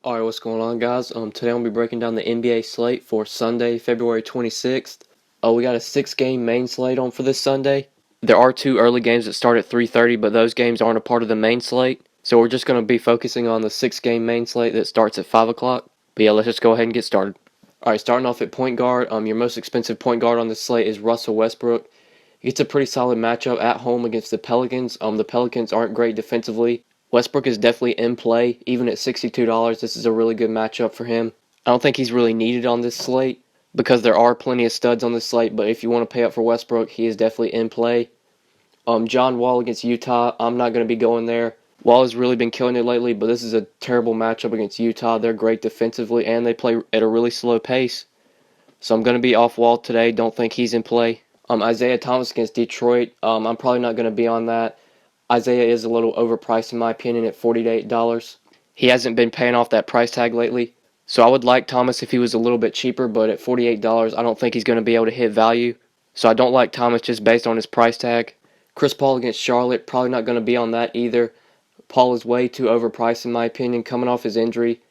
Alright, what's going on, guys? Today I'm gonna be breaking down the NBA slate for Sunday, February 26th. We got a 6-game main slate on for this Sunday. There are 2 early games that start at 3:30, but those games aren't a part of the main slate. So we're just gonna be focusing on the 6-game main slate that starts at 5 o'clock. But yeah, let's just go ahead and get started. Alright, starting off at point guard, your most expensive point guard on this slate is Russell Westbrook. He gets a pretty solid matchup at home against the Pelicans. The Pelicans aren't great defensively. Westbrook is definitely in play. Even at $62, this is a really good matchup for him. I don't think he's really needed on this slate because there are plenty of studs on this slate, but if you want to pay up for Westbrook, he is definitely in play. John Wall against Utah, I'm not going to be going there. Wall has really been killing it lately, but this is a terrible matchup against Utah. They're great defensively, and they play at a really slow pace. So I'm going to be off Wall today. Don't think he's in play. Isaiah Thomas against Detroit, I'm probably not going to be on that. Isaiah is a little overpriced in my opinion at $48. He hasn't been paying off that price tag lately. So I would like Thomas if he was a little bit cheaper, but at $48, I don't think he's going to be able to hit value. So I don't like Thomas just based on his price tag. Chris Paul against Charlotte, probably not going to be on that either. Paul is way too overpriced in my opinion, coming off his injury.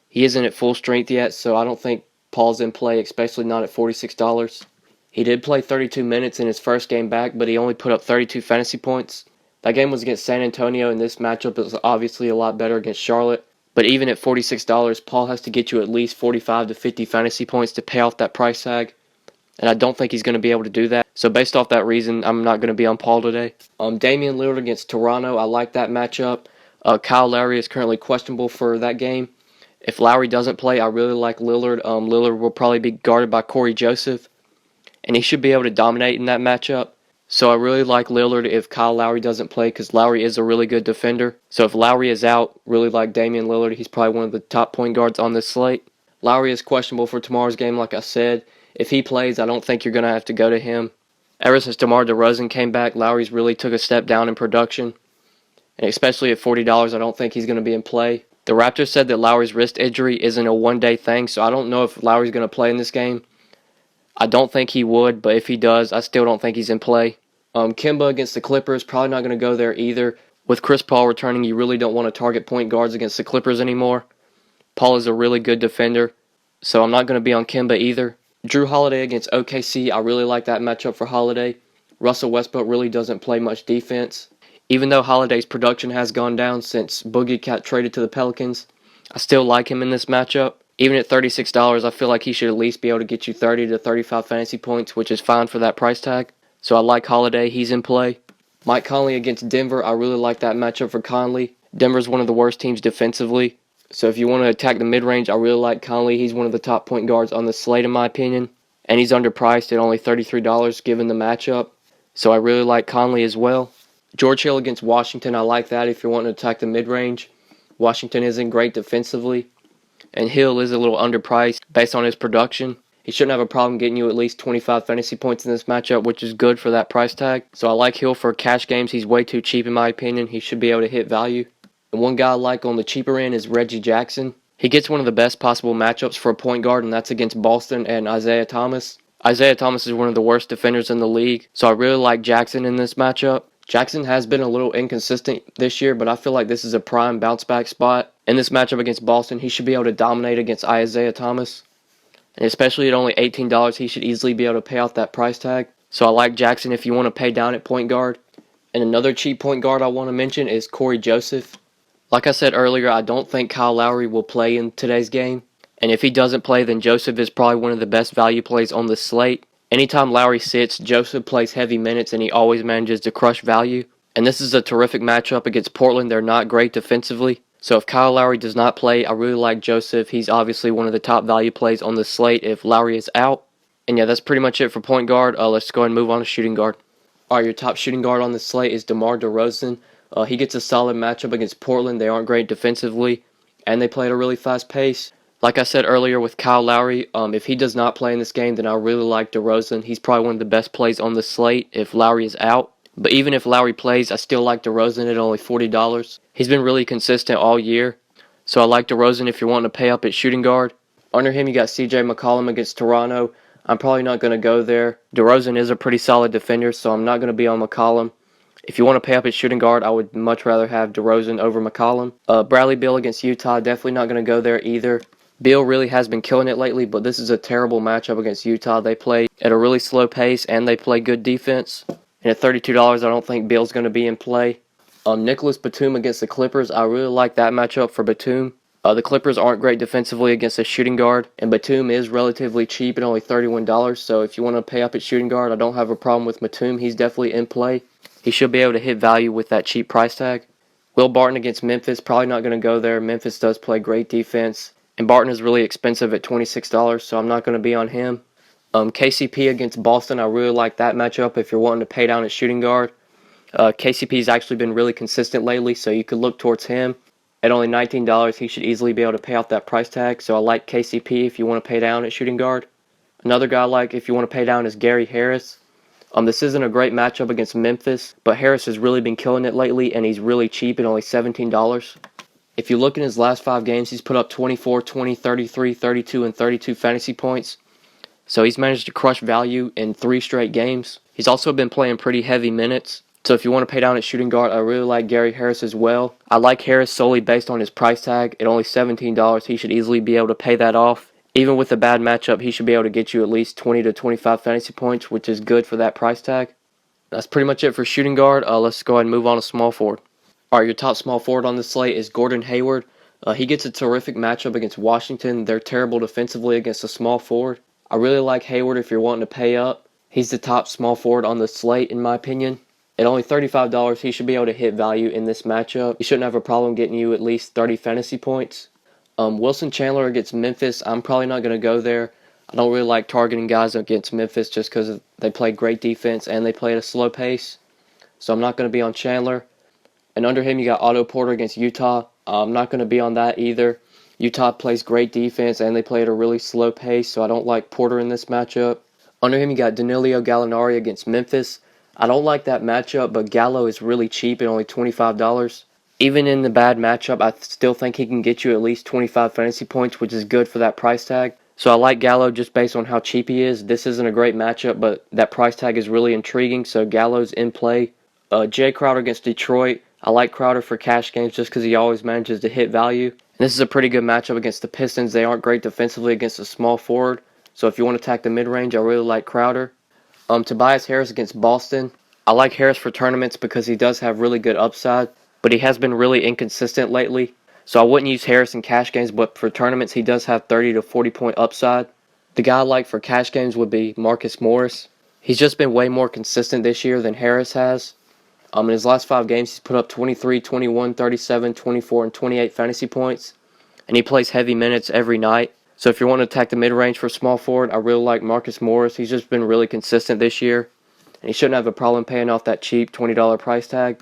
He isn't at full strength yet, so I don't think Paul's in play, especially not at $46. He did play 32 minutes in his first game back, but he only put up 32 fantasy points. That game was against San Antonio, and this matchup is obviously a lot better against Charlotte. But even at $46, Paul has to get you at least 45 to 50 fantasy points to pay off that price tag. And I don't think he's going to be able to do that. So based off that reason, I'm not going to be on Paul today. Damian Lillard against Toronto, I like that matchup. Kyle Lowry is currently questionable for that game. If Lowry doesn't play, I really like Lillard. Lillard will probably be guarded by Corey Joseph, and he should be able to dominate in that matchup. So I really like Lillard if Kyle Lowry doesn't play because Lowry is a really good defender. So if Lowry is out, really like Damian Lillard. He's probably one of the top point guards on this slate. Lowry is questionable for tomorrow's game, like I said. If he plays, I don't think you're going to have to go to him. Ever since DeMar DeRozan came back, Lowry's really took a step down in production. And especially at $40, I don't think he's going to be in play. The Raptors said that Lowry's wrist injury isn't a one-day thing, so I don't know if Lowry's going to play in this game. I don't think he would, but if he does, I still don't think he's in play. Kemba against the Clippers, probably not going to go there either. With Chris Paul returning, you really don't want to target point guards against the Clippers anymore. Paul is a really good defender, so I'm not going to be on Kemba either. Drew Holiday against OKC, I really like that matchup for Holiday. Russell Westbrook really doesn't play much defense. Even though Holiday's production has gone down since Boogie got traded to the Pelicans, I still like him in this matchup. Even at $36, I feel like he should at least be able to get you 30 to 35 fantasy points, which is fine for that price tag. So I like Holiday. He's in play. Mike Conley against Denver. I really like that matchup for Conley. Denver's one of the worst teams defensively. So if you want to attack the mid-range, I really like Conley. He's one of the top point guards on the slate in my opinion. And he's underpriced at only $33 given the matchup. So I really like Conley as well. George Hill against Washington. I like that if you're wanting to attack the mid-range. Washington isn't great defensively. And Hill is a little underpriced based on his production. He shouldn't have a problem getting you at least 25 fantasy points in this matchup, which is good for that price tag. So I like Hill for cash games. He's way too cheap in my opinion. He should be able to hit value. And one guy I like on the cheaper end is Reggie Jackson. He gets one of the best possible matchups for a point guard, and that's against Boston and Isaiah Thomas. Isaiah Thomas is one of the worst defenders in the league, so I really like Jackson in this matchup. Jackson has been a little inconsistent this year, but I feel like this is a prime bounce-back spot. In this matchup against Boston, he should be able to dominate against Isaiah Thomas. And especially at only $18, he should easily be able to pay off that price tag. So I like Jackson if you want to pay down at point guard. And another cheap point guard I want to mention is Corey Joseph. Like I said earlier, I don't think Kyle Lowry will play in today's game. And if he doesn't play, then Joseph is probably one of the best value plays on the slate. Anytime Lowry sits, Joseph plays heavy minutes and he always manages to crush value. And this is a terrific matchup against Portland. They're not great defensively. So if Kyle Lowry does not play, I really like Joseph. He's obviously one of the top value plays on the slate if Lowry is out. And yeah, that's pretty much it for point guard. Let's go ahead and move on to shooting guard. Alright, your top shooting guard on the slate is DeMar DeRozan. He gets a solid matchup against Portland. They aren't great defensively, and they play at a really fast pace. Like I said earlier with Kyle Lowry, if he does not play in this game, then I really like DeRozan. He's probably one of the best plays on the slate if Lowry is out. But even if Lowry plays, I still like DeRozan at only $40. He's been really consistent all year, so I like DeRozan if you're wanting to pay up at shooting guard. Under him, you got CJ McCollum against Toronto. I'm probably not going to go there. DeRozan is a pretty solid defender, so I'm not going to be on McCollum. If you want to pay up at shooting guard, I would much rather have DeRozan over McCollum. Bradley Beal against Utah, definitely not going to go there either. Beal really has been killing it lately, but this is a terrible matchup against Utah. They play at a really slow pace, and they play good defense. And at $32, I don't think Beal's going to be in play. Nicholas Batum against the Clippers, I really like that matchup for Batum. The Clippers aren't great defensively against a shooting guard, and Batum is relatively cheap at only $31, so if you want to pay up at shooting guard, I don't have a problem with Batum. He's definitely in play. He should be able to hit value with that cheap price tag. Will Barton against Memphis, probably not going to go there. Memphis does play great defense, and Barton is really expensive at $26, so I'm not going to be on him. KCP against Boston, I really like that matchup if you're wanting to pay down at shooting guard. KCP's actually been really consistent lately, so you could look towards him. At only $19, he should easily be able to pay off that price tag, so I like KCP if you want to pay down at shooting guard. Another guy I like if you want to pay down is Gary Harris. This isn't a great matchup against Memphis, but Harris has really been killing it lately, and he's really cheap at only $17. If you look in his last 5 games, he's put up 24, 20, 33, 32, and 32 fantasy points. So he's managed to crush value in 3 straight games. He's also been playing pretty heavy minutes. So if you want to pay down at shooting guard, I really like Gary Harris as well. I like Harris solely based on his price tag. At only $17, he should easily be able to pay that off. Even with a bad matchup, he should be able to get you at least 20 to 25 fantasy points, which is good for that price tag. That's pretty much it for shooting guard. Let's go ahead and move on to small forward. All right, your top small forward on the slate is Gordon Hayward. He gets a terrific matchup against Washington. They're terrible defensively against a small forward. I really like Hayward if you're wanting to pay up. He's the top small forward on the slate, in my opinion. At only $35, he should be able to hit value in this matchup. He shouldn't have a problem getting you at least 30 fantasy points. Wilson Chandler against Memphis, I'm probably not going to go there. I don't really like targeting guys against Memphis just because they play great defense and they play at a slow pace. So I'm not going to be on Chandler. And under him, you got Otto Porter against Utah. I'm not going to be on that either. Utah plays great defense and they play at a really slow pace, so I don't like Porter in this matchup. Under him, you got Danilo Gallinari against Memphis. I don't like that matchup, but Gallo is really cheap at only $25. Even in the bad matchup, I still think he can get you at least 25 fantasy points, which is good for that price tag. So I like Gallo just based on how cheap he is. This isn't a great matchup, but that price tag is really intriguing, so Gallo's in play. Jay Crowder against Detroit. I like Crowder for cash games just because he always manages to hit value. And this is a pretty good matchup against the Pistons. They aren't great defensively against a small forward. So if you want to attack the mid-range, I really like Crowder. Tobias Harris against Boston. I like Harris for tournaments because he does have really good upside, but he has been really inconsistent lately. So I wouldn't use Harris in cash games, but for tournaments, he does have 30 to 40 point upside. The guy I like for cash games would be Marcus Morris. He's just been way more consistent this year than Harris has. In his last 5 games, he's put up 23, 21, 37, 24, and 28 fantasy points. And he plays heavy minutes every night. So if you want to attack the mid-range for small forward, I really like Marcus Morris. He's just been really consistent this year. And he shouldn't have a problem paying off that cheap $20 price tag.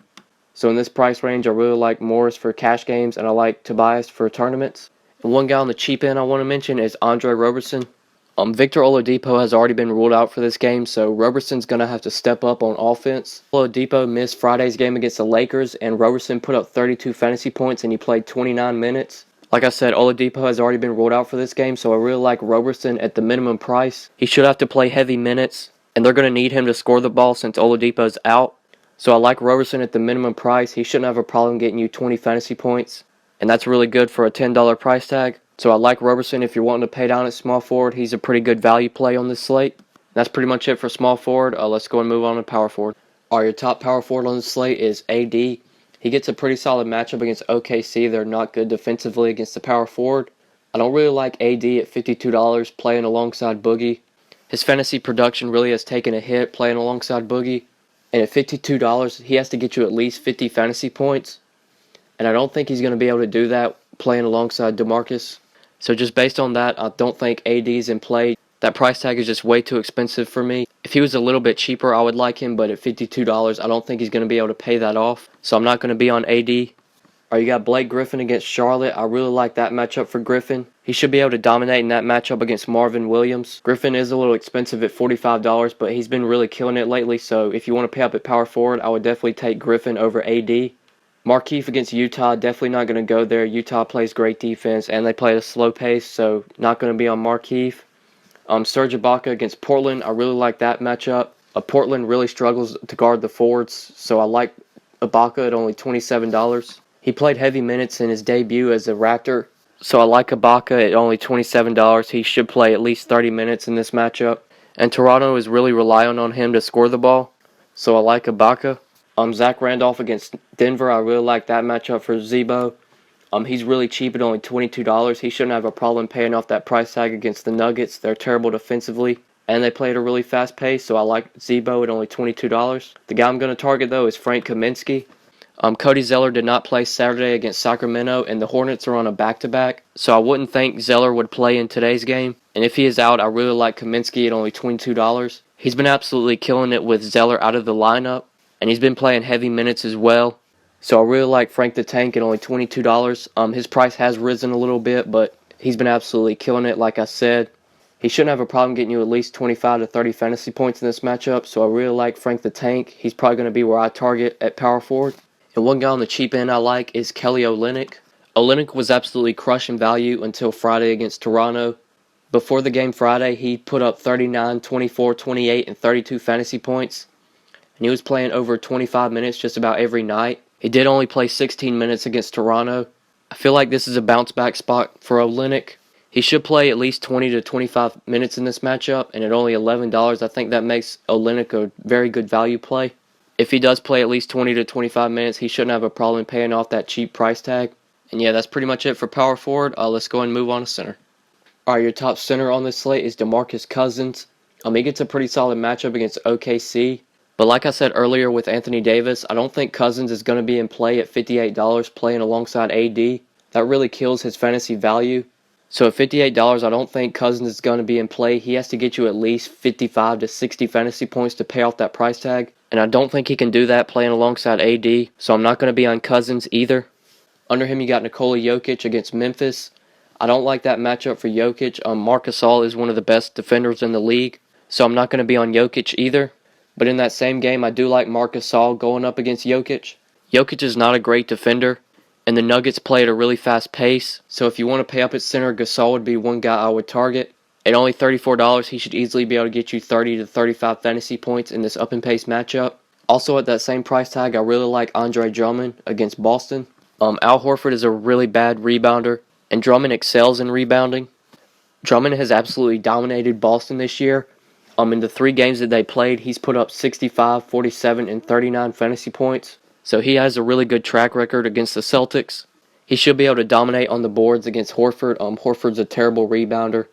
So in this price range, I really like Morris for cash games, and I like Tobias for tournaments. And one guy on the cheap end I want to mention is Andre Roberson. Victor Oladipo has already been ruled out for this game, so Roberson's going to have to step up on offense. Oladipo missed Friday's game against the Lakers, and Roberson put up 32 fantasy points, and he played 29 minutes. Like I said, Oladipo has already been ruled out for this game, so I really like Roberson at the minimum price. He should have to play heavy minutes, and they're going to need him to score the ball since Oladipo's out. So I like Roberson at the minimum price. He shouldn't have a problem getting you 20 fantasy points, and that's really good for a $10 price tag. So I like Roberson if you're wanting to pay down at small forward. He's a pretty good value play on this slate. That's pretty much it for small forward. Let's go and move on to power forward. Your top power forward on the slate is AD. He gets a pretty solid matchup against OKC. They're not good defensively against the power forward. I don't really like AD at $52 playing alongside Boogie. His fantasy production really has taken a hit playing alongside Boogie. And at $52, he has to get you at least 50 fantasy points. And I don't think he's going to be able to do that playing alongside DeMarcus. So just based on that, I don't think AD's in play. That price tag is just way too expensive for me. If he was a little bit cheaper, I would like him, but at $52, I don't think he's going to be able to pay that off. So I'm not going to be on AD. You got Blake Griffin against Charlotte. I really like that matchup for Griffin. He should be able to dominate in that matchup against Marvin Williams. Griffin is a little expensive at $45, but he's been really killing it lately. So if you want to pay up at power forward, I would definitely take Griffin over AD. Markieff against Utah, definitely not going to go there. Utah plays great defense, and they play at a slow pace, so not going to be on Markieff. Serge Ibaka against Portland, I really like that matchup. Portland really struggles to guard the forwards, so I like Ibaka at only $27. He played heavy minutes in his debut as a Raptor, so I like Ibaka at only $27. He should play at least 30 minutes in this matchup. And Toronto is really relying on him to score the ball, so I like Ibaka. Zach Randolph against Denver, I really like that matchup for Zebo. He's really cheap at only $22. He shouldn't have a problem paying off that price tag against the Nuggets. They're terrible defensively, and they play at a really fast pace, so I like Zebo at only $22. The guy I'm going to target, though, is Frank Kaminsky. Cody Zeller did not play Saturday against Sacramento, and the Hornets are on a back-to-back, so I wouldn't think Zeller would play in today's game. And if he is out, I really like Kaminsky at only $22. He's been absolutely killing it with Zeller out of the lineup, and he's been playing heavy minutes as well. So I really like Frank the Tank at only $22. His price has risen a little bit, but he's been absolutely killing it, like I said. He shouldn't have a problem getting you at least 25 to 30 fantasy points in this matchup, so I really like Frank the Tank. He's probably going to be where I target at power forward. And one guy on the cheap end I like is Kelly Olynyk. Olynyk was absolutely crushing value until Friday against Toronto. Before the game Friday, he put up 39, 24, 28, and 32 fantasy points. And he was playing over 25 minutes just about every night. He did only play 16 minutes against Toronto. I feel like this is a bounce-back spot for Olynyk. He should play at least 20 to 25 minutes in this matchup, and at only $11, I think that makes Olynyk a very good value play. If he does play at least 20 to 25 minutes, he shouldn't have a problem paying off that cheap price tag. And yeah, that's pretty much it for power forward. Let's go ahead and move on to center. Alright, your top center on this slate is DeMarcus Cousins. He gets a pretty solid matchup against OKC. But like I said earlier with Anthony Davis, I don't think Cousins is going to be in play at $58 playing alongside AD. That really kills his fantasy value. So at $58, I don't think Cousins is going to be in play. He has to get you at least 55 to 60 fantasy points to pay off that price tag. And I don't think he can do that playing alongside AD. So I'm not going to be on Cousins either. Under him, you got Nikola Jokic against Memphis. I don't like that matchup for Jokic. Marc Gasol is one of the best defenders in the league. So I'm not going to be on Jokic either. But in that same game, I do like Marc Gasol going up against Jokic. Jokic is not a great defender, and the Nuggets play at a really fast pace. So if you want to pay up at center, Gasol would be one guy I would target. At only $34, he should easily be able to get you 30 to 35 fantasy points in this up-and-pace matchup. Also at that same price tag, I really like Andre Drummond against Boston. Al Horford is a really bad rebounder, and Drummond excels in rebounding. Drummond has absolutely dominated Boston this year. In the 3 games that they played, he's put up 65, 47, and 39 fantasy points. So he has a really good track record against the Celtics. He should be able to dominate on the boards against Horford. Horford's a terrible rebounder.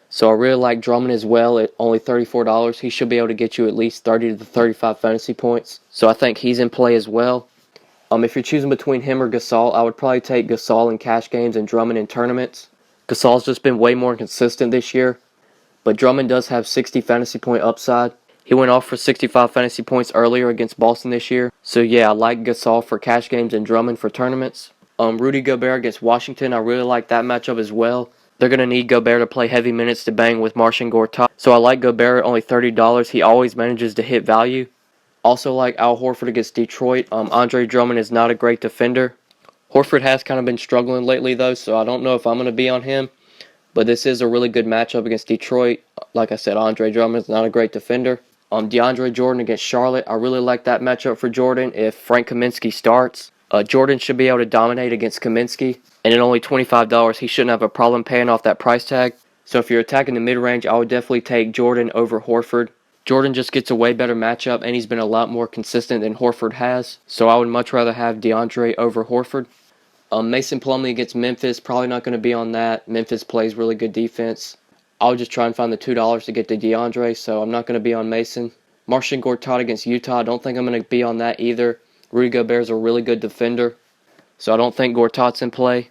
So I really like Drummond as well at only $34. He should be able to get you at least 30 to 35 fantasy points. So I think he's in play as well. If you're choosing between him or Gasol, I would probably take Gasol in cash games and Drummond in tournaments. Gasol's just been way more consistent this year. But Drummond does have 60 fantasy point upside. He went off for 65 fantasy points earlier against Boston this year. So yeah, I like Gasol for cash games and Drummond for tournaments. Rudy Gobert against Washington, I really like that matchup as well. They're going to need Gobert to play heavy minutes to bang with Marcin Gortat. So I like Gobert at only $30. He always manages to hit value. Also like Al Horford against Detroit. Andre Drummond is not a great defender. Horford has kind of been struggling lately though, so I don't know if I'm going to be on him. But this is a really good matchup against Detroit. Like I said, Andre Drummond is not a great defender. DeAndre Jordan against Charlotte. I really like that matchup for Jordan if Frank Kaminsky starts. Jordan should be able to dominate against Kaminsky. And at only $25, he shouldn't have a problem paying off that price tag. So if you're attacking the mid-range, I would definitely take Jordan over Horford. Jordan just gets a way better matchup, and he's been a lot more consistent than Horford has. So I would much rather have DeAndre over Horford. Mason Plumlee against Memphis, probably not going to be on that. Memphis plays really good defense. I'll just try and find the $2 to get to DeAndre, so I'm not going to be on Mason. Marcin Gortat against Utah, I don't think I'm going to be on that either. Rudy Gobert is a really good defender, so I don't think Gortat's in play.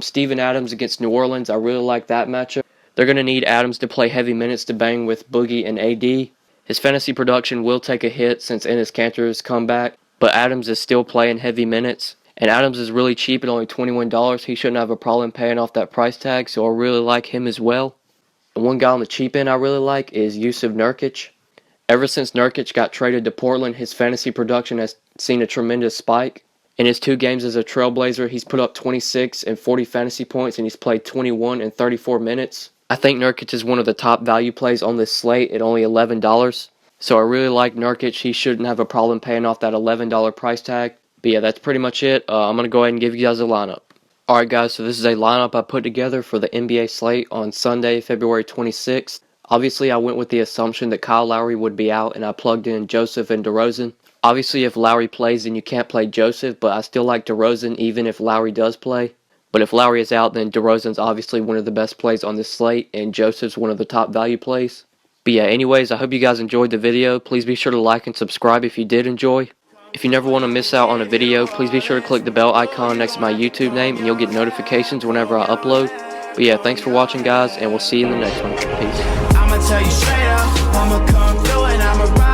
Steven Adams against New Orleans, I really like that matchup. They're going to need Adams to play heavy minutes to bang with Boogie and AD. His fantasy production will take a hit since Enes Kanter has come back, but Adams is still playing heavy minutes. And Adams is really cheap at only $21. He shouldn't have a problem paying off that price tag, so I really like him as well. And one guy on the cheap end I really like is Jusuf Nurkic. Ever since Nurkic got traded to Portland, his fantasy production has seen a tremendous spike. In his 2 games as a Trailblazer, he's put up 26 and 40 fantasy points, and he's played 21 and 34 minutes. I think Nurkic is one of the top value plays on this slate at only $11. So I really like Nurkic. He shouldn't have a problem paying off that $11 price tag. But yeah, that's pretty much it. I'm going to go ahead and give you guys a lineup. Alright guys, so this is a lineup I put together for the NBA slate on Sunday, February 26th. Obviously, I went with the assumption that Kyle Lowry would be out, and I plugged in Joseph and DeRozan. Obviously, if Lowry plays, then you can't play Joseph, but I still like DeRozan even if Lowry does play. But if Lowry is out, then DeRozan's obviously one of the best plays on this slate, and Joseph's one of the top value plays. But yeah, anyways, I hope you guys enjoyed the video. Please be sure to like and subscribe if you did enjoy. If you never want to miss out on a video, please be sure to click the bell icon next to my YouTube name, and you'll get notifications whenever I upload. But yeah, thanks for watching, guys, and we'll see you in the next one. Peace. I'ma tell you straight up, I'ma come through and I'ma ride.